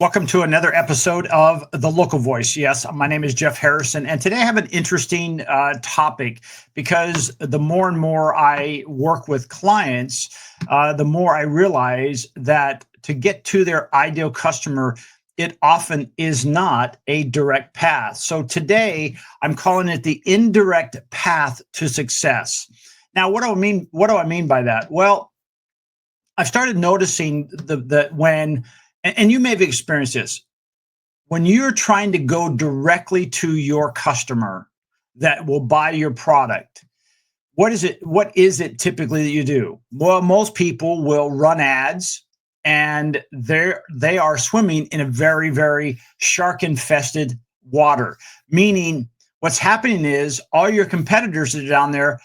Welcome to another episode of The Local Voice. Yes, my name is Jeff Harrison, and today I have an interesting topic because the more and more I work with clients, the more I realize that to get to their ideal customer, it often is not a direct path. So today I'm calling it the indirect path to success. Now, what do I mean? What do I mean by that? Well, I've started noticing that when and you may have experienced this, when you're trying to go directly to your customer that will buy your product, what is it typically that you do? Well, most people will run ads, and they are swimming in a very, very shark infested water, meaning what's happening is all your competitors are down there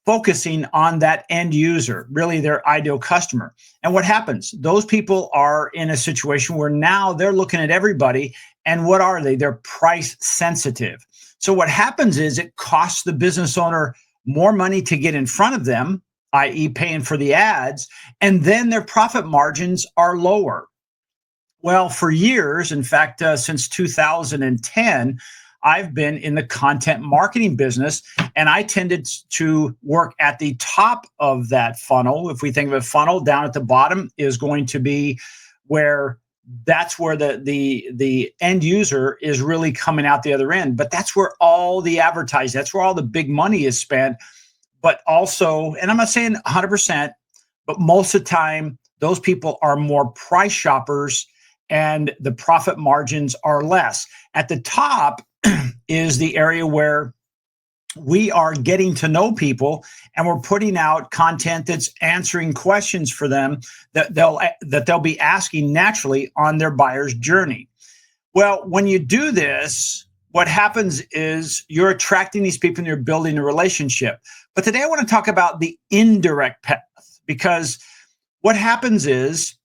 focusing on that end user, really their ideal customer. And what happens? Those people are in a situation where now they're looking at everybody, and what are they? They're price sensitive. So what happens is it costs the business owner more money to get in front of them, i.e. paying for the ads, and then their profit margins are lower. Well, for years, in fact, since 2010, I've been in the content marketing business, and I tended to work at the top of that funnel. If we think of a funnel, down at the bottom is going to be where that's where the end user is really coming out the other end. But that's where all the advertising, that's where all the big money is spent. But also, and I'm not saying 100%, but most of the time, those people are more price shoppers and the profit margins are less. At the top is the area where we are getting to know people, and we're putting out content that's answering questions for them that they'll be asking naturally on their buyer's journey. Well, when you do this, what happens is you're attracting these people and you're building a relationship. But today I want to talk about the indirect path, because what happens is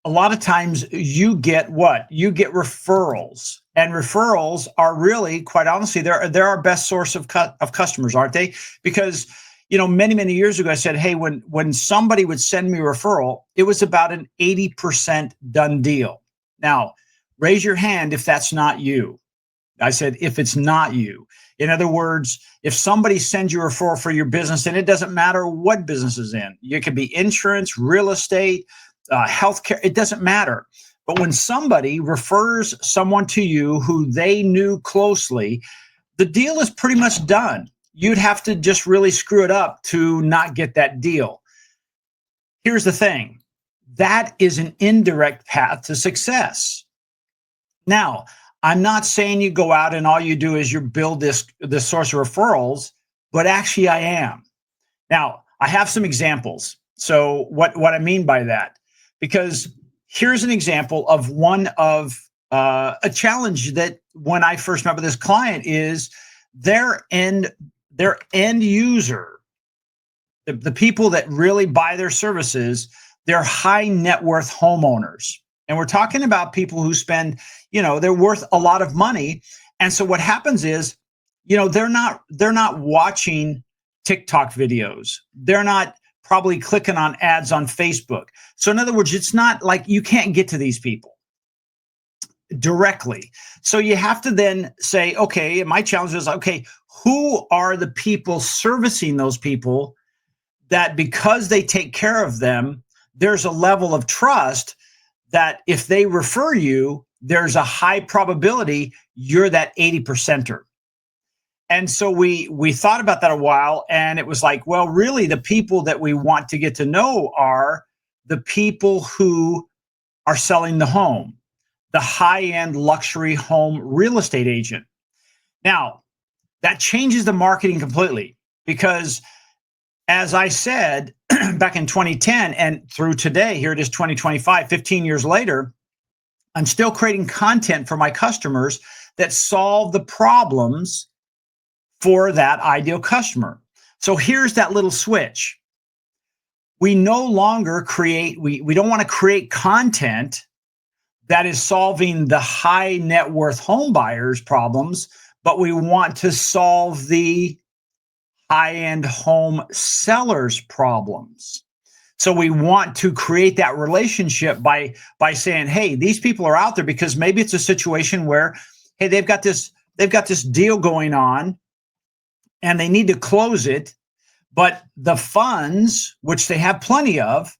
a lot of times you get what? You get referrals. And referrals are really, quite honestly, they're our best source of customers, aren't they? Because, many, many years ago, I said, hey, when somebody would send me a referral, it was about an 80% done deal. Now, raise your hand if that's not you. I said, if it's not you. In other words, if somebody sends you a referral for your business, and it doesn't matter what business is in, it could be insurance, real estate, healthcare, it doesn't matter. But when somebody refers someone to you who they knew closely, the deal is pretty much done. You'd have to just really screw it up to not get that deal. Here's the thing. That is an indirect path to success. Now, I'm not saying you go out and all you do is you build this source of referrals, but actually I am. Now, I have some examples. So what I mean by that, because here's an example of one of a challenge that when I first met with this client is their end user, the people that really buy their services, they're high net worth homeowners. And we're talking about people who spend, they're worth a lot of money. And so what happens is, they're not watching TikTok videos. They're not probably clicking on ads on Facebook. So in other words, it's not like you can't get to these people directly. So you have to then say, okay, my challenge is, okay, who are the people servicing those people that because they take care of them, there's a level of trust that if they refer you, there's a high probability you're that 80%er. And so we thought about that a while, and it was like, well, really the people that we want to get to know are the people who are selling the home, the high-end luxury home real estate agent. Now, that changes the marketing completely, because as I said back in 2010 and through today, here it is 2025, 15 years later, I'm still creating content for my customers that solve the problems for that ideal customer. So here's that little switch. We no longer we don't want to create content that is solving the high net worth home buyers problems, but we want to solve the high-end home sellers problems. So we want to create that relationship by saying, hey, these people are out there because maybe it's a situation where, hey, they've got this deal going on and they need to close it, but the funds, which they have plenty of,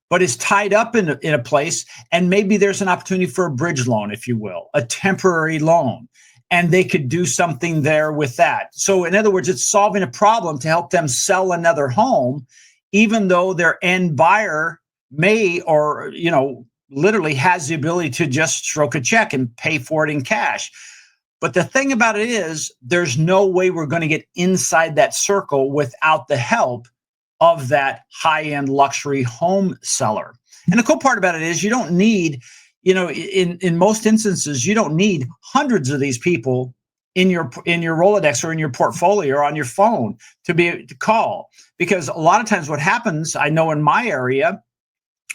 but is tied up in a place, and maybe there's an opportunity for a bridge loan, if you will, a temporary loan, and they could do something there with that. So in other words, it's solving a problem to help them sell another home, even though their end buyer may, or literally has the ability to just stroke a check and pay for it in cash. But the thing about it is, there's no way we're going to get inside that circle without the help of that high-end luxury home seller. And the cool part about it is, you don't need, in most instances, you don't need hundreds of these people in your Rolodex or in your portfolio or on your phone to be able to call. Because a lot of times what happens, I know in my area,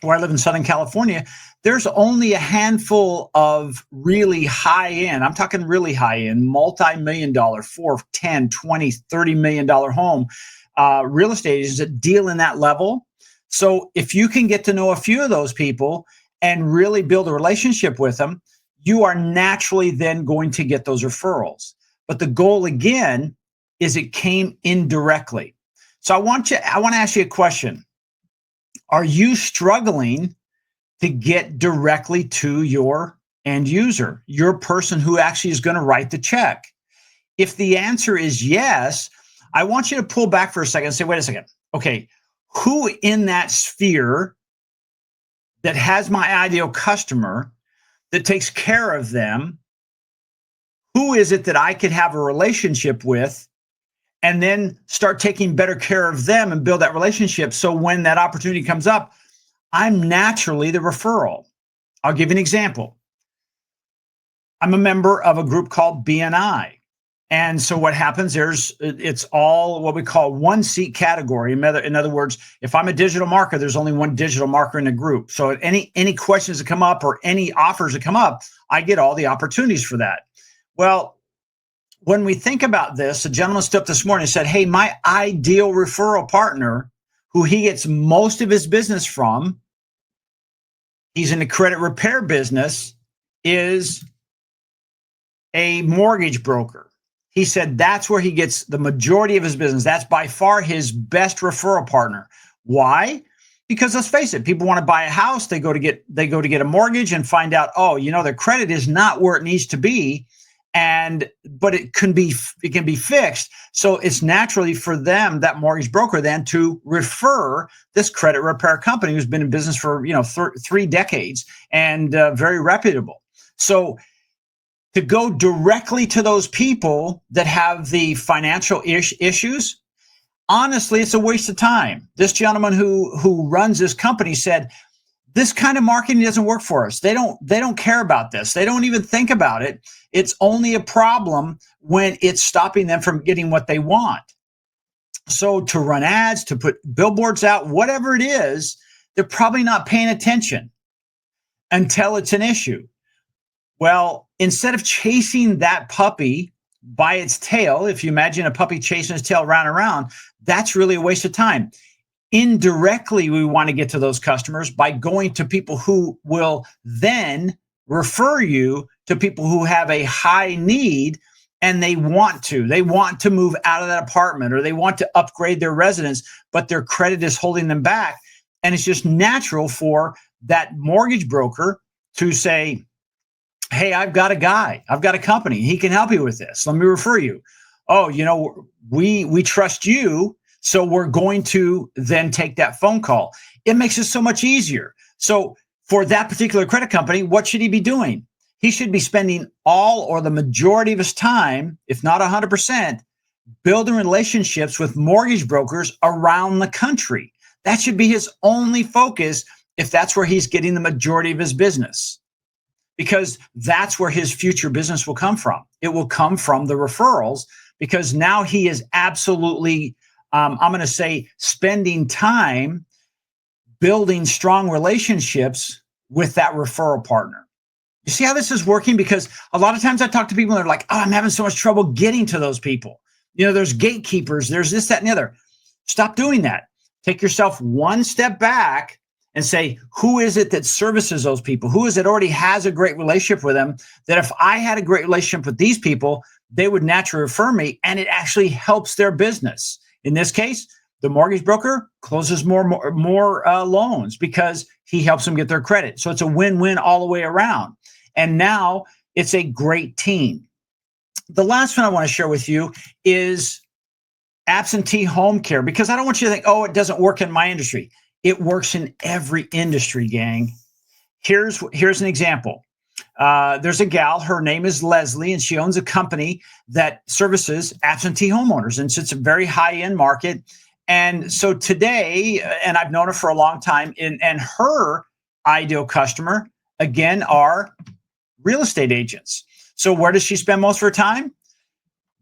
where I live in Southern California, there's only a handful of really high-end, I'm talking really high-end, multi-million dollar, $4, $10, $20, $30 million home real estate agents that deal in that level. So if you can get to know a few of those people and really build a relationship with them, you are naturally then going to get those referrals. But the goal, again, is it came indirectly. So I want to ask you a question. Are you struggling to get directly to your end user, your person who actually is going to write the check? If the answer is yes, I want you to pull back for a second and say, wait a second. Okay, who in that sphere that has my ideal customer, that takes care of them, who is it that I could have a relationship with and then start taking better care of them and build that relationship? So when that opportunity comes up, I'm naturally the referral. I'll give you an example. I'm a member of a group called BNI. And so what happens, it's all what we call one seat category. In other words, if I'm a digital marketer, there's only one digital marketer in the group. So any questions that come up or any offers that come up, I get all the opportunities for that. Well, when we think about this, a gentleman stood up this morning and said, hey, my ideal referral partner, who he gets most of his business from, he's in the credit repair business, is a mortgage broker. He said that's where he gets the majority of his business. That's by far his best referral partner. Why? Because let's face it, people want to buy a house, they go to get a mortgage and find out, their credit is not where it needs to be. But it can be fixed. So it's naturally for them, that mortgage broker, then to refer this credit repair company who's been in business for 3 decades and very reputable. So to go directly to those people that have the financial issues, honestly, it's a waste of time. This gentleman who runs this company said, this kind of marketing doesn't work for us. They don't care about this. They don't even think about it. It's only a problem when it's stopping them from getting what they want. So to run ads, to put billboards out, whatever it is, they're probably not paying attention until it's an issue. Well, instead of chasing that puppy by its tail, if you imagine a puppy chasing its tail round and round, that's really a waste of time. Indirectly, we want to get to those customers by going to people who will then refer you to people who have a high need, and they want to move out of that apartment, or they want to upgrade their residence, but their credit is holding them back. And it's just natural for that mortgage broker to say, hey, I've got a company. He can help you with this. Let me refer you. Oh, we trust you. So we're going to then take that phone call. It makes it so much easier. So for that particular credit company, what should he be doing? He should be spending all or the majority of his time, if not 100%, building relationships with mortgage brokers around the country. That should be his only focus if that's where he's getting the majority of his business, because that's where his future business will come from. It will come from the referrals, because now he is absolutely I'm going to say spending time building strong relationships with that referral partner. You see how this is working? Because a lot of times I talk to people and they're like, I'm having so much trouble getting to those people. There's gatekeepers, there's this, that, and the other. Stop doing that. Take yourself one step back and say, who is it that services those people? Who is it already has a great relationship with them? That if I had a great relationship with these people, they would naturally refer me, and it actually helps their business. In this case, the mortgage broker closes more loans because he helps them get their credit. So it's a win-win all the way around. And now it's a great team. The last one I want to share with you is absentee home care, because I don't want you to think, oh, it doesn't work in my industry. It works in every industry, gang. Here's an example. There's a gal, her name is Leslie, and she owns a company that services absentee homeowners. And so it's a very high-end market. And so today, and I've known her for a long time, and her ideal customer, again, are real estate agents. So where does she spend most of her time?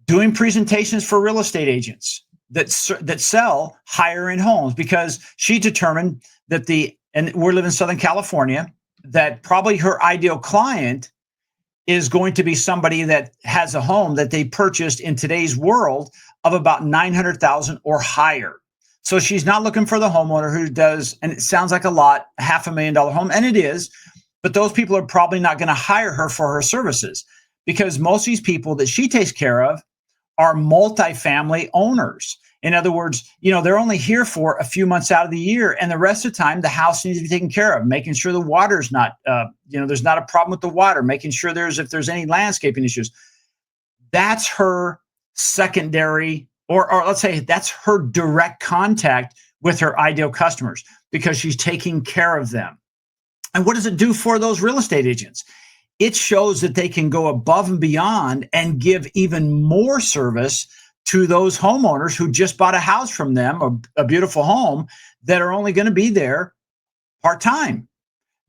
Doing presentations for real estate agents that sell higher end homes, because she determined that and we live in Southern California, that probably her ideal client is going to be somebody that has a home that they purchased in today's world of about $900,000 or higher. So she's not looking for the homeowner who does, and it sounds like a lot, $500,000 home, and it is, but those people are probably not going to hire her for her services, because most of these people that she takes care of are multifamily owners. In other words, they're only here for a few months out of the year, and the rest of the time the house needs to be taken care of, making sure the water's not, there's not a problem with the water, making sure if there's any landscaping issues. That's her secondary, or let's say that's her direct contact with her ideal customers, because she's taking care of them. And what does it do for those real estate agents? It shows that they can go above and beyond and give even more service to those homeowners who just bought a house from them, a beautiful home, that are only going to be there part-time.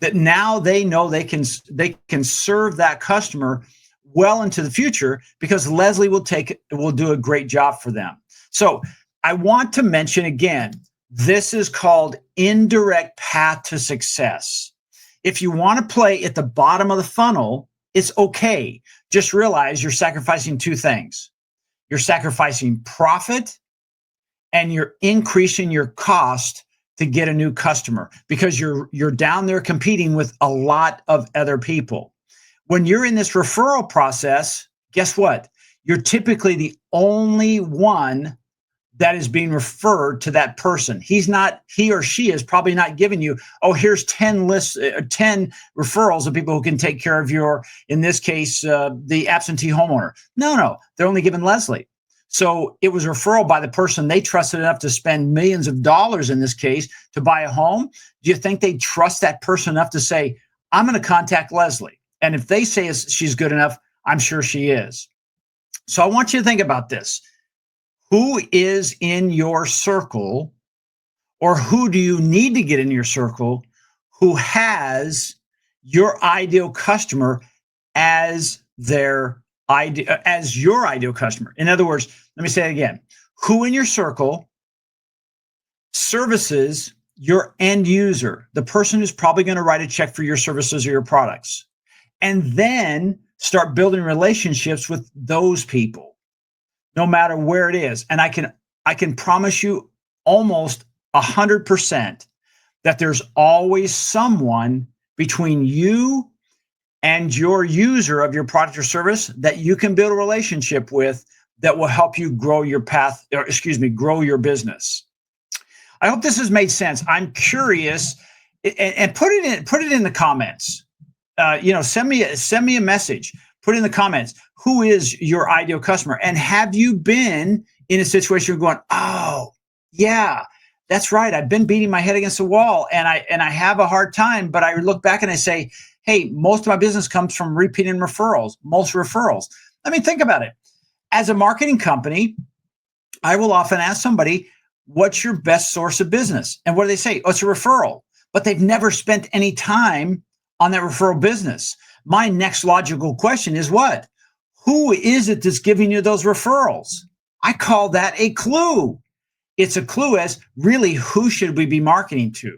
That now they know they can serve that customer well into the future, because Leslie will do a great job for them. So I want to mention again, this is called Indirect Path to Success. If you want to play at the bottom of the funnel, it's okay. Just realize you're sacrificing two things. You're sacrificing profit, and you're increasing your cost to get a new customer, because you're down there competing with a lot of other people. When you're in this referral process, guess what? You're typically the only one that is being referred to that person. He or she is probably not giving you, oh, here's 10 referrals of people who can take care of in this case, the absentee homeowner. No, they're only giving Leslie. So it was a referral by the person they trusted enough to spend millions of dollars in this case to buy a home. Do you think they trust that person enough to say, I'm going to contact Leslie? And if they say she's good enough, I'm sure she is. So I want you to think about this. Who is in your circle, or who do you need to get in your circle, who has your ideal customer as your ideal customer? In other words, let me say it again. Who in your circle services your end user, the person who's probably going to write a check for your services or your products, and then start building relationships with those people, no matter where it is. And I can promise you almost 100% that there's always someone between you and your user of your product or service that you can build a relationship with that will help you grow grow your business. I hope this has made sense. I'm curious, and put it in the comments. Send me a message. Put in the comments, who is your ideal customer? And have you been in a situation where you're going, oh, yeah, that's right. I've been beating my head against the wall, and I have a hard time, but I look back and I say, hey, most of my business comes from repeating referrals, most referrals. I mean, think about it. As a marketing company, I will often ask somebody, what's your best source of business? And what do they say? Oh, it's a referral. But they've never spent any time on that referral business. My next logical question is what? Who is it that's giving you those referrals? I call that a clue. It's a clue as really, who should we be marketing to?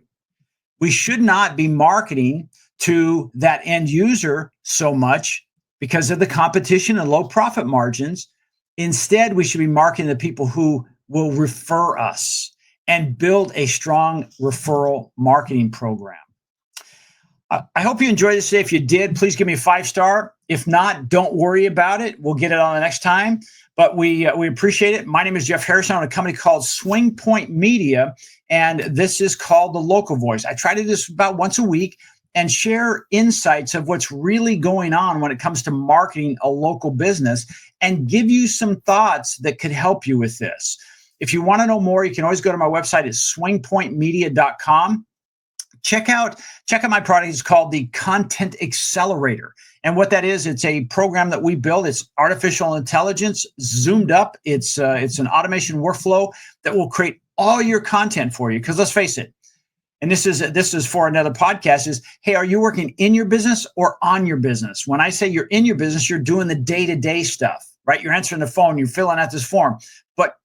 We should not be marketing to that end user so much because of the competition and low profit margins. Instead, we should be marketing the people who will refer us. and build a strong referral marketing program. I hope you enjoyed this today. If you did, please give me a 5-star. If not, don't worry about it. We'll get it on the next time. But we appreciate it. My name is Jeff Harrison. I own a company called Swing Point Media, and this is called The Local Voice. I try to do this about once a week and share insights of what's really going on when it comes to marketing a local business and give you some thoughts that could help you with this. If you want to know more, you can always go to my website at swingpointmedia.com. Check out my product. It's called the Content Accelerator. And what that is, it's a program that we build. It's artificial intelligence zoomed up. It's an automation workflow that will create all your content for you. Because let's face it, and this is for another podcast, is, hey, are you working in your business or on your business? When I say you're in your business, you're doing the day-to-day stuff, right? You're answering the phone, you're filling out this form. But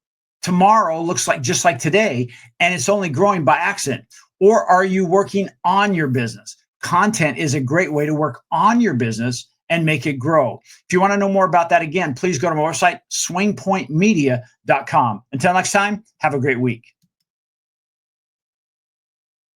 tomorrow looks like just like today, and it's only growing by accident. Or are you working on your business? Content is a great way to work on your business and make it grow. If you want to know more about that, again, please go to my website, swingpointmedia.com. Until next time, have a great week.